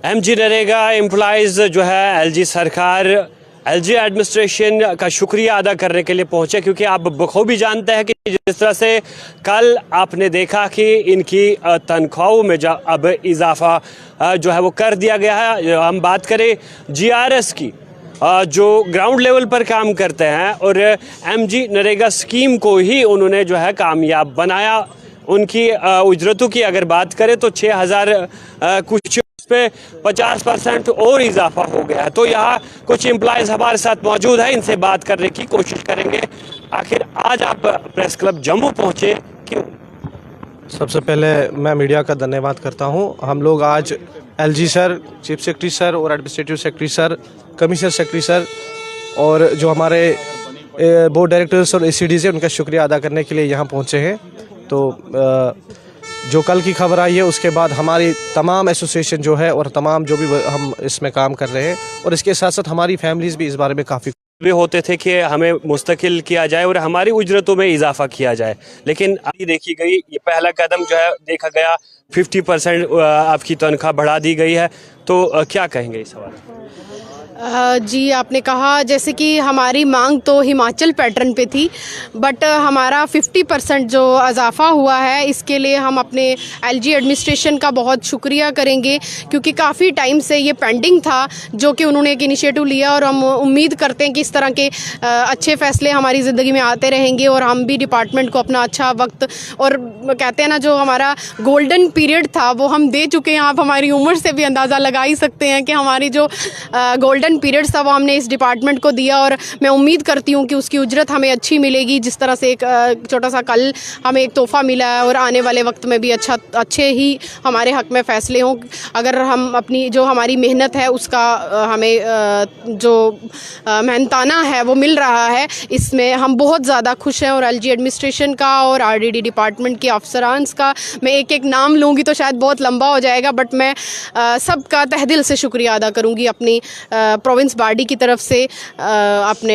MG NREGA employees जो है LG सरकार, एलजी एडमिनिस्ट्रेशन का शुक्रिया अदा करने के लिए पहुंचे, क्योंकि आप बखूबी जानते हैं कि जिस तरह से कल आपने देखा कि इनकी तनख्वाहों में अब इजाफा जो है वो कर दिया गया है। हम बात करें जीआरएस की, जो ग्राउंड लेवल पर काम करते हैं, और एमजी नरेगा स्कीम को ही उन्होंने जो है कामयाब बनाया। उनकी उजरतों की अगर बात करें तो 6,000 कुछ पे 50% और इजाफा हो गया है। तो यहाँ कुछ एम्प्लॉइज़ हमारे साथ मौजूद है, इनसे बात करने की कोशिश करेंगे। आखिर आज आप प्रेस क्लब जम्मू पहुँचे क्यों? सबसे पहले मैं मीडिया का धन्यवाद करता हूं। हम लोग आज LG sir, chief secretary sir और administrative secretary sir, commissioner secretary sir और जो हमारे बोर्ड डायरेक्टर्स और एसीडीज हैं, उनका शुक्रिया अदा करने के लिए यहाँ पहुँचे हैं। तो जो कल की खबर आई है उसके बाद हमारी तमाम एसोसिएशन जो है और तमाम जो भी हम इसमें काम कर रहे हैं, और इसके साथ साथ हमारी फैमिलीज़ भी इस बारे में काफ़ी भी होते थे कि हमें मुस्तकिल किया जाए और हमारी उजरतों में इजाफा किया जाए, लेकिन अभी देखी गई ये पहला कदम जो है देखा गया 50% आपकी तनख्वाह बढ़ा दी गई है। तो क्या कहेंगे इस सवाल? जी, आपने कहा जैसे कि हमारी मांग तो हिमाचल पैटर्न पे थी, बट हमारा 50% जो इजाफा हुआ है इसके लिए हम अपने एलजी एडमिनिस्ट्रेशन का बहुत शुक्रिया करेंगे, क्योंकि काफ़ी टाइम से ये पेंडिंग था, जो कि उन्होंने एक इनिशिएटिव लिया। और हम उम्मीद करते हैं कि इस तरह के अच्छे फैसले हमारी ज़िंदगी में आते रहेंगे और हम भी डिपार्टमेंट को अपना अच्छा वक्त, और कहते हैं ना जो हमारा गोल्डन पीरियड था वो हम दे चुके हैं। आप हमारी उम्र से भी अंदाज़ा लगा ही सकते हैं कि हमारी जो गोल्डन पीरियड्स था वो हमने इस डिपार्टमेंट को दिया, और मैं उम्मीद करती हूँ कि उसकी उजरत हमें अच्छी मिलेगी। जिस तरह से एक छोटा सा कल हमें एक तोहफा मिला है, और आने वाले वक्त में भी अच्छे ही हमारे हक में फ़ैसले हों। अगर हम अपनी जो हमारी मेहनत है उसका हमें जो मेहनताना है वो मिल रहा है, इसमें हम बहुत ज़्यादा खुश हैं। और एलजी एडमिनिस्ट्रेशन का और आरडीडी डिपार्टमेंट के अफसरान का मैं एक एक नाम लूँगी तो शायद बहुत लंबा हो जाएगा, बट मैं सबका तहे दिल से शुक्रिया अदा करूँगी अपनी प्रोविंस बाडी की तरफ से। अपने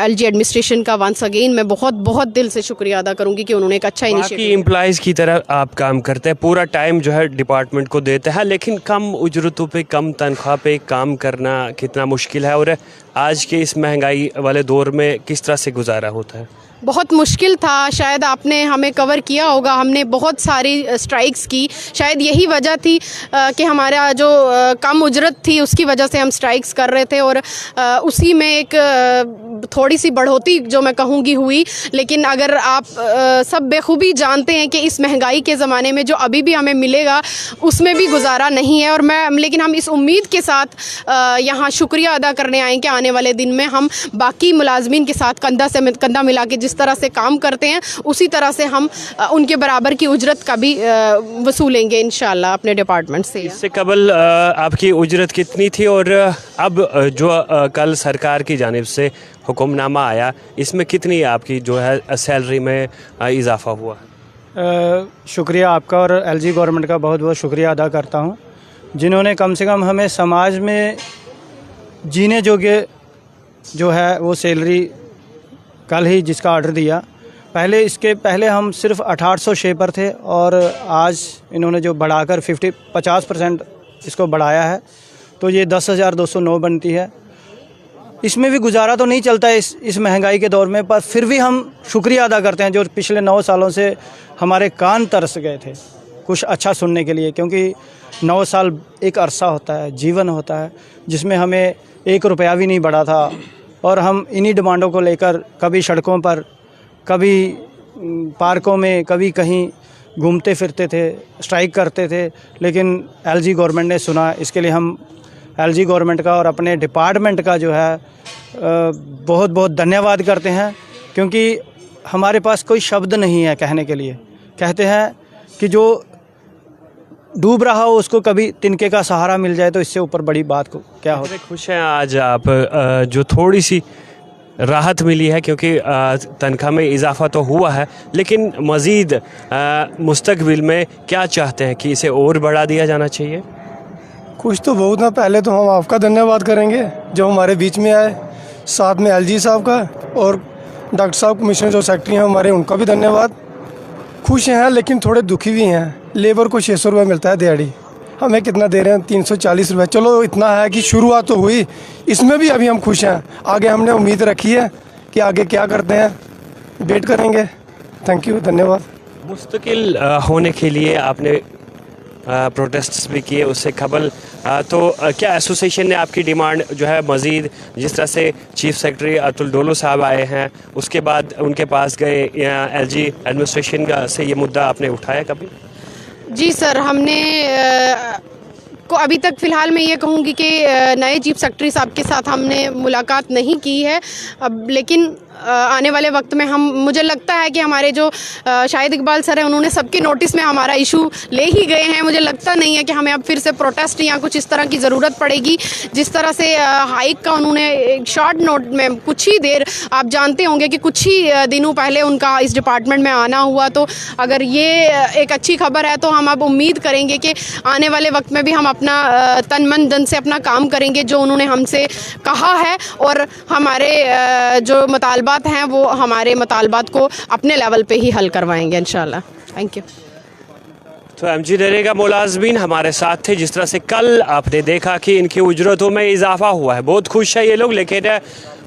एलजी एडमिनिस्ट्रेशन का वंस अगेन मैं बहुत बहुत दिल से शुक्रिया अदा करूंगी कि उन्होंने एक अच्छा इनिशिएटिव। एम्प्लॉइज़ की तरह आप काम करते हैं, पूरा टाइम जो है डिपार्टमेंट को देते हैं, लेकिन कम उजरतों पे, कम तनख्वाह पे काम करना कितना मुश्किल है, और आज के इस महंगाई वाले दौर में किस तरह से गुजारा होता है? बहुत मुश्किल था। शायद आपने हमें कवर किया होगा, हमने बहुत सारी स्ट्राइक्स की। शायद यही वजह थी कि हमारा जो कम उजरत थी उसकी वजह से हम स्ट्राइक्स कर रहे थे, और उसी में एक थोड़ी सी बढ़ोतरी जो मैं कहूँगी हुई। लेकिन अगर आप सब बेखूबी जानते हैं कि इस महंगाई के ज़माने में जो अभी भी हमें मिलेगा उसमें भी गुजारा नहीं है। और लेकिन हम इस उम्मीद के साथ यहाँ शुक्रिया अदा करने आए कि आने वाले दिन में हम बाकी मुलाजमीन के साथ कंधा से कंधा मिला के जिस तरह से काम करते हैं उसी तरह से हम उनके बराबर की उजरत का भी वसूलेंगे इंशाल्लाह अपने डिपार्टमेंट से। इससे कबल आपकी उजरत कितनी थी, और अब जो कल सरकार की जानिब से हुक्मनामा आया इसमें कितनी आपकी जो है सैलरी में इजाफा हुआ? शुक्रिया आपका और एलजी गवर्नमेंट का बहुत बहुत शुक्रिया अदा करता हूं, जिन्होंने कम से कम हमें समाज में जीने जोगे जो है वो सैलरी कल ही जिसका ऑर्डर दिया। इसके पहले हम सिर्फ 6806 पर थे, और आज इन्होंने जो बढ़ाकर 50% इसको बढ़ाया है, तो ये 10,209 बनती है। इसमें भी गुजारा तो नहीं चलता है इस महंगाई के दौर में, पर फिर भी हम शुक्रिया अदा करते हैं जो पिछले 9 सालों से हमारे कान तरस गए थे कुछ अच्छा सुनने के लिए, क्योंकि 9 साल एक अरसा होता है, जीवन होता है, जिसमें हमें 1 रुपया भी नहीं बढ़ा था, और हम इन्हीं डिमांडों को लेकर कभी सड़कों पर, कभी पार्कों में, कभी कहीं घूमते फिरते थे, स्ट्राइक करते थे। लेकिन एलजी गवर्नमेंट ने सुना। इसके लिए हम एलजी गवर्नमेंट का और अपने डिपार्टमेंट का जो है बहुत बहुत धन्यवाद करते हैं, क्योंकि हमारे पास कोई शब्द नहीं है कहने के लिए। कहते हैं कि जो डूब रहा हो उसको कभी तिनके का सहारा मिल जाए, तो इससे ऊपर बड़ी बात को क्या हो। खुश हैं आज आप जो थोड़ी सी राहत मिली है, क्योंकि तनख्वाह में इजाफा तो हुआ है, लेकिन मज़ीद मुस्तकबिल में क्या चाहते हैं कि इसे और बढ़ा दिया जाना चाहिए? खुश तो बहुत ना। पहले तो हम आपका धन्यवाद करेंगे जो हमारे बीच में आए, साथ में एलजी साहब का और डॉक्टर साहब कमिश्नर जो सेक्रेटरी हैं हमारे, उनका भी धन्यवाद। खुश हैं लेकिन थोड़े दुखी भी हैं। लेबर को 600 रुपये मिलता है दिहाड़ी, हमें कितना दे रहे हैं, 340 रुपये। चलो इतना है कि शुरुआत तो हुई, इसमें भी अभी हम खुश हैं। आगे हमने उम्मीद रखी है कि आगे क्या करते हैं, वेट करेंगे। थैंक यू, धन्यवाद। मुस्तकिल होने के लिए आपने प्रोटेस्ट्स भी किए, उससे खबल तो क्या एसोसिएशन ने आपकी डिमांड जो है मज़ीद, जिस तरह से चीफ सेक्रेटरी अतुल डोलो साहब आए हैं उसके बाद उनके पास गए, एलजी एडमिनिस्ट्रेशन का से ये मुद्दा आपने उठाया कभी? जी सर, हमने को अभी तक फ़िलहाल मैं ये कहूँगी कि नए चीफ सेक्रेटरी साहब के साथ हमने मुलाकात नहीं की है अब, लेकिन आने वाले वक्त में हम, मुझे लगता है कि हमारे जो शाहिद इकबाल सर हैं उन्होंने सबके नोटिस में हमारा इशू ले ही गए हैं। मुझे लगता नहीं है कि हमें अब फिर से प्रोटेस्ट या कुछ इस तरह की ज़रूरत पड़ेगी। जिस तरह से हाइक का उन्होंने एक शॉर्ट नोट में कुछ ही देर, आप जानते होंगे कि कुछ ही दिनों पहले उनका इस डिपार्टमेंट में आना हुआ, तो अगर ये एक अच्छी खबर है तो हम अब उम्मीद करेंगे कि आने वाले वक्त में भी हम अपना तन मन धन से अपना काम करेंगे जो उन्होंने हमसे कहा है, और हमारे जो मुतालबात हैं वो हमारे मुतालबात को अपने लेवल पे ही हल करवाएंगे इंशाल्लाह। Thank you. तो एमजी नरेगा मुलाजमीन हमारे साथ थे। जिस तरह से कल आपने देखा कि इनकी उजरतों में इजाफा हुआ है, बहुत खुश है ये लोग, लेकिन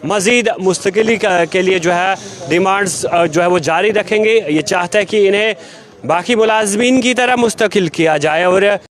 मज़ीद मुस्तकिली के लिए जो है डिमांड्स जो है वो जारी रखेंगे। ये चाहता है कि इन्हें बाकी मुलाजमीन की तरह मुस्तकिल किया जाए और